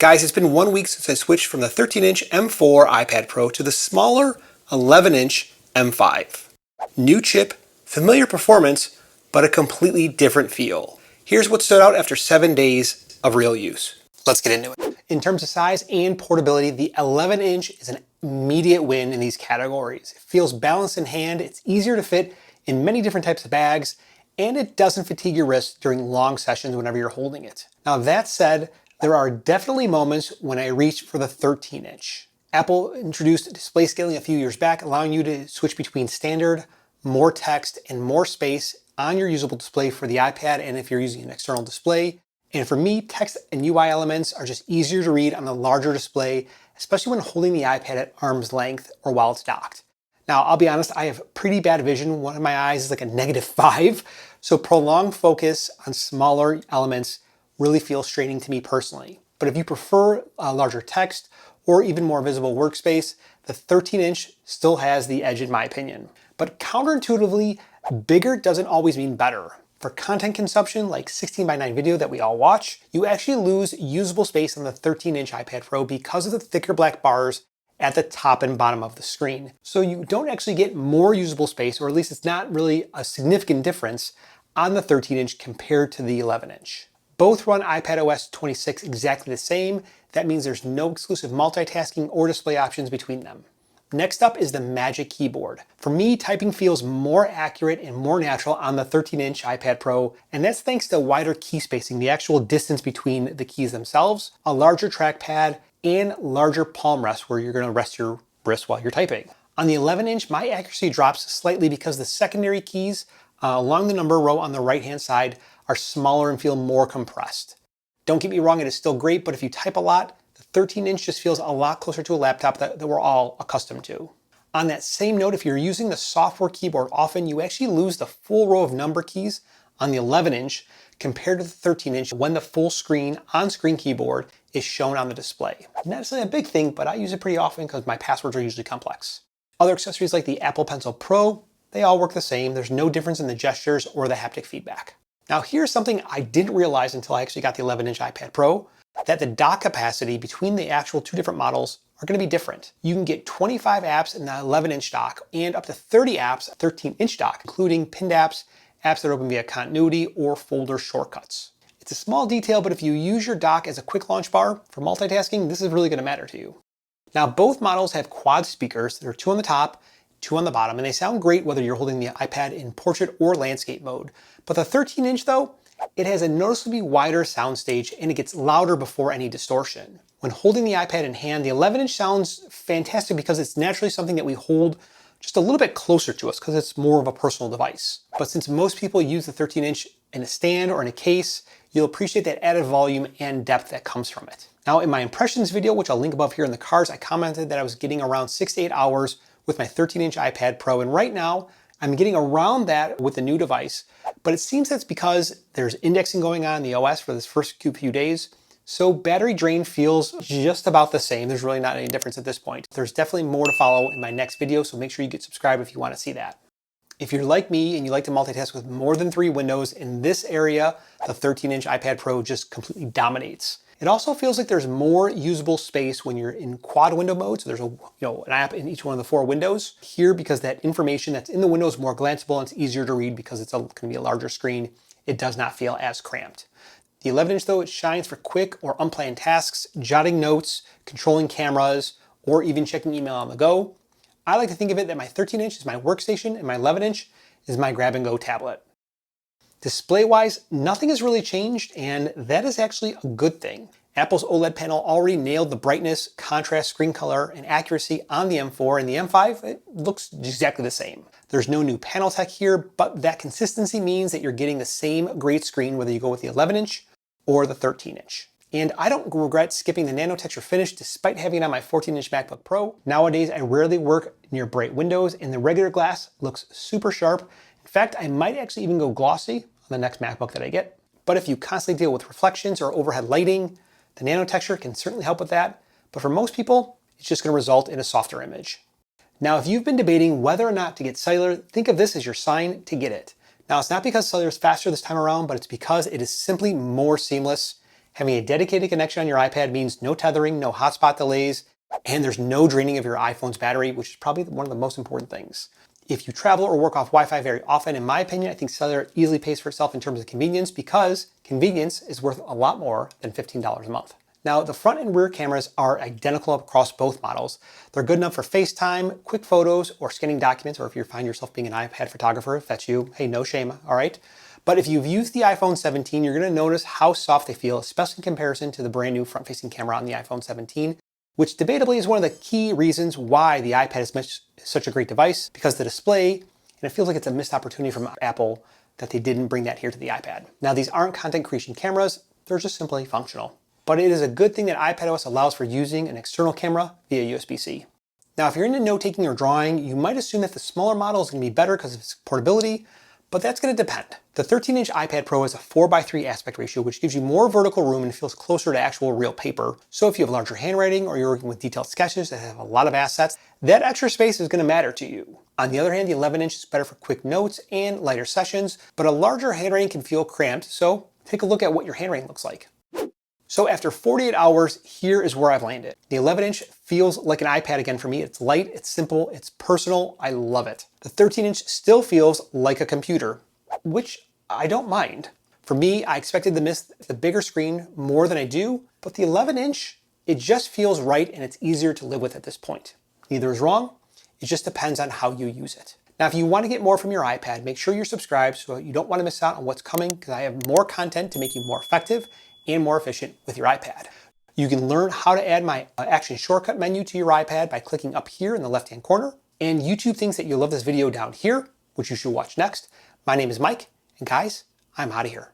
Guys, it's been 1 week since I switched from the 13-inch M4 iPad Pro to the smaller 11-inch M5. New chip, familiar performance, but a completely different feel. Here's what stood out after 7 days of real use. Let's get into it. In terms of size and portability, the 11-inch is an immediate win in these categories. It feels balanced in hand, it's easier to fit in many different types of bags, and it doesn't fatigue your wrist during long sessions whenever you're holding it. Now that said, there are definitely moments when I reach for the 13-inch. Apple introduced display scaling a few years back, allowing you to switch between standard, more text, and more space on your usable display for the iPad and if you're using an external display. And for me, text and UI elements are just easier to read on the larger display, especially when holding the iPad at arm's length or while it's docked. Now, I'll be honest, I have pretty bad vision. One of my eyes is like a -5, so prolonged focus on smaller elements really feels straining to me personally. But if you prefer a larger text or even more visible workspace, the 13-inch still has the edge in my opinion. But counterintuitively, bigger doesn't always mean better. For content consumption like 16:9 video that we all watch, you actually lose usable space on the 13-inch iPad Pro because of the thicker black bars at the top and bottom of the screen. So you don't actually get more usable space, or at least it's not really a significant difference on the 13-inch compared to the 11-inch. Both run iPadOS 26 exactly the same. That means there's no exclusive multitasking or display options between them. Next up is the Magic Keyboard. For me, typing feels more accurate and more natural on the 13-inch iPad Pro, and that's thanks to wider key spacing, the actual distance between the keys themselves, a larger trackpad, and larger palm rest where you're going to rest your wrist while you're typing. On the 11-inch, my accuracy drops slightly because the secondary keys along the number row on the right-hand side are smaller and feel more compressed. Don't get me wrong, it is still great, but if you type a lot, the 13-inch just feels a lot closer to a laptop that we're all accustomed to. On that same note, if you're using the software keyboard often, you actually lose the full row of number keys on the 11-inch compared to the 13-inch when the full screen on-screen keyboard is shown on the display. Not necessarily a big thing, but I use it pretty often because my passwords are usually complex. Other accessories like the Apple Pencil Pro, they all work the same. There's no difference in the gestures or the haptic feedback. Now here's something I didn't realize until I actually got the 11-inch iPad Pro, that the dock capacity between the actual two different models are going to be different. You can get 25 apps in the 11-inch dock and up to 30 apps 13-inch dock, including pinned apps, apps that open via continuity, or folder shortcuts. It's a small detail, but if you use your dock as a quick launch bar for multitasking, this is really going to matter to you. Now both models have quad speakers. There are 2 on the top, 2 on the bottom, and they sound great whether you're holding the iPad in portrait or landscape mode. But the 13-inch though, it has a noticeably wider soundstage and it gets louder before any distortion. When holding the iPad in hand, the 11-inch sounds fantastic because it's naturally something that we hold just a little bit closer to us because it's more of a personal device. But since most people use the 13-inch in a stand or in a case, you'll appreciate that added volume and depth that comes from it. Now in my impressions video, which I'll link above here in the cards, I commented that I was getting around 6 to 8 hours with my 13-inch iPad Pro, and right now I'm getting around that with the new device, but it seems that's because there's indexing going on in the OS for this first few days, so battery drain feels just about the same. There's really not any difference at this point. There's definitely more to follow in my next video, so make sure you get subscribed if you want to see that. If you're like me and you like to multitask with more than 3 windows, in this area, the 13-inch iPad Pro just completely dominates. It also feels like there's more usable space when you're in quad window mode. So there's an app in each one of the 4 windows. Here, because that information that's in the window is more glanceable and it's easier to read because it's going to be a larger screen, it does not feel as cramped. The 11-inch though, it shines for quick or unplanned tasks, jotting notes, controlling cameras, or even checking email on the go. I like to think of it that my 13-inch is my workstation and my 11-inch is my grab and go tablet. Display-wise, nothing has really changed, and that is actually a good thing. Apple's OLED panel already nailed the brightness, contrast, screen color, and accuracy on the M4, and the M5, it looks exactly the same. There's no new panel tech here, but that consistency means that you're getting the same great screen whether you go with the 11-inch or the 13-inch. And I don't regret skipping the Nano texture finish despite having it on my 14-inch MacBook Pro. Nowadays, I rarely work near bright windows, and the regular glass looks super sharp. In fact, I might actually even go glossy on the next MacBook that I get. But if you constantly deal with reflections or overhead lighting, the Nano texture can certainly help with that. But for most people, it's just going to result in a softer image. Now, if you've been debating whether or not to get Cellular, think of this as your sign to get it. Now, it's not because Cellular is faster this time around, but it's because it is simply more seamless Having a dedicated connection on your iPad means no tethering, no hotspot delays, and there's no draining of your iPhone's battery, which is probably one of the most important things. If you travel or work off Wi-Fi very often, in my opinion, I think Cellular easily pays for itself in terms of convenience, because convenience is worth a lot more than $15 a month. Now, the front and rear cameras are identical across both models. They're good enough for FaceTime, quick photos, or scanning documents, or if you find yourself being an iPad photographer, if that's you, hey, no shame, all right? But if you've used the iPhone 17, you're gonna notice how soft they feel, especially in comparison to the brand new front-facing camera on the iPhone 17, which debatably is one of the key reasons why the iPad is such a great device, because the display, and it feels like it's a missed opportunity from Apple that they didn't bring that here to the iPad. Now, these aren't content creation cameras, they're just simply functional. But it is a good thing that iPadOS allows for using an external camera via USB-C. Now, if you're into note-taking or drawing, you might assume that the smaller model is gonna be better because of its portability, but that's gonna depend. The 13-inch iPad Pro has a 4:3 aspect ratio, which gives you more vertical room and feels closer to actual real paper. So if you have larger handwriting or you're working with detailed sketches that have a lot of assets, that extra space is gonna matter to you. On the other hand, the 11-inch is better for quick notes and lighter sessions, but a larger handwriting can feel cramped, so take a look at what your handwriting looks like. So after 48 hours, here is where I've landed. The 11-inch feels like an iPad again for me. It's light, it's simple, it's personal, I love it. The 13-inch still feels like a computer, which I don't mind. For me, I expected to miss the bigger screen more than I do, but the 11-inch, it just feels right and it's easier to live with at this point. Neither is wrong, it just depends on how you use it. Now, if you want to get more from your iPad, make sure you're subscribed so you don't want to miss out on what's coming, because I have more content to make you more effective and more efficient with your iPad. You can learn how to add my action shortcut menu to your iPad by clicking up here in the left-hand corner. And YouTube thinks that you'll love this video down here, which you should watch next. My name is Mike, and guys, I'm out of here.